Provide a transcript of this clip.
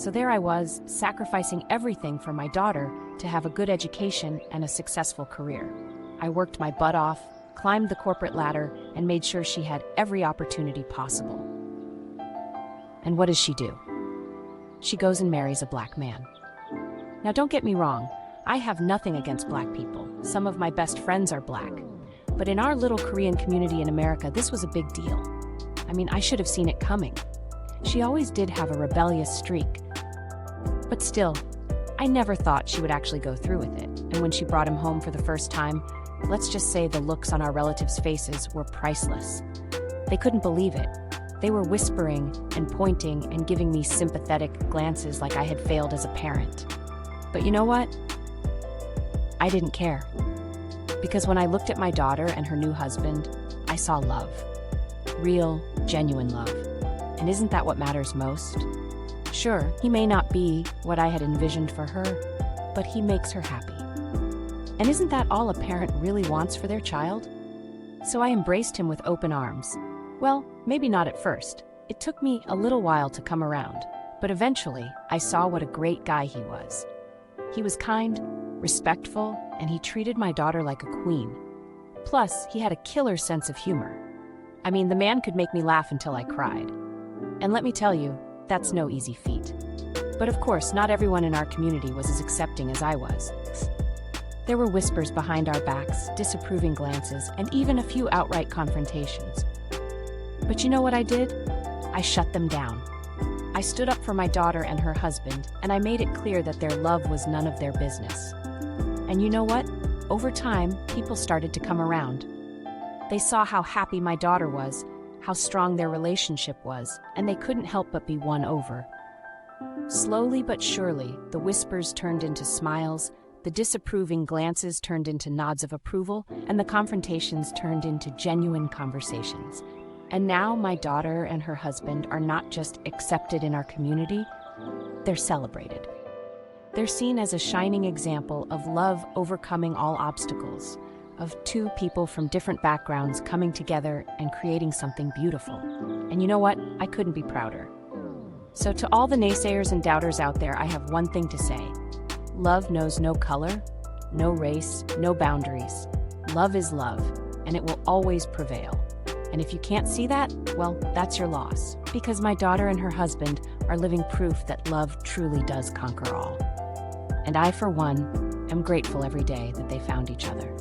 So there I was, sacrificing everything for my daughter to have a good education and a successful career. I worked my butt off, climbed the corporate ladder, and made sure she had every opportunity possible. And what does she do? She goes and marries a black man. Now don't get me wrong, I have nothing against black people. Some of my best friends are black. But in our little Korean community in America, this was a big deal. I mean, I should have seen it coming. She always did have a rebellious streak. But still, I never thought she would actually go through with it. And when she brought him home for the first time, let's just say the looks on our relatives' faces were priceless. They couldn't believe it. They were whispering and pointing and giving me sympathetic glances like I had failed as a parent. But you know what? I didn't care. Because when I looked at my daughter and her new husband, I saw love. Real, genuine love. And isn't that what matters most? Sure, he may not be what I had envisioned for her, but he makes her happy. And isn't that all a parent really wants for their child? So I embraced him with open arms. Well, maybe not at first. It took me a little while to come around, but eventually I saw what a great guy he was. He was kind, respectful, and he treated my daughter like a queen. Plus, he had a killer sense of humor. I mean, the man could make me laugh until I cried. And let me tell you, that's no easy feat. But of course, not everyone in our community was as accepting as I was. There were whispers behind our backs, disapproving glances, and even a few outright confrontations. But you know what I did? I shut them down. I stood up for my daughter and her husband, and I made it clear that their love was none of their business. And you know what? Over time, people started to come around. They saw how happy my daughter was, how strong their relationship was, and they couldn't help but be won over. Slowly but surely, the whispers turned into smiles, the disapproving glances turned into nods of approval, and the confrontations turned into genuine conversations. And now my daughter and her husband are not just accepted in our community, they're celebrated. They're seen as a shining example of love overcoming all obstacles, of two people from different backgrounds coming together and creating something beautiful. And you know what? I couldn't be prouder. So to all the naysayers and doubters out there, I have one thing to say. Love knows no color, no race, no boundaries. Love is love, and it will always prevail. And if you can't see that, well, that's your loss. Because my daughter and her husband are living proof that love truly does conquer all. And I, for one, am grateful every day that they found each other.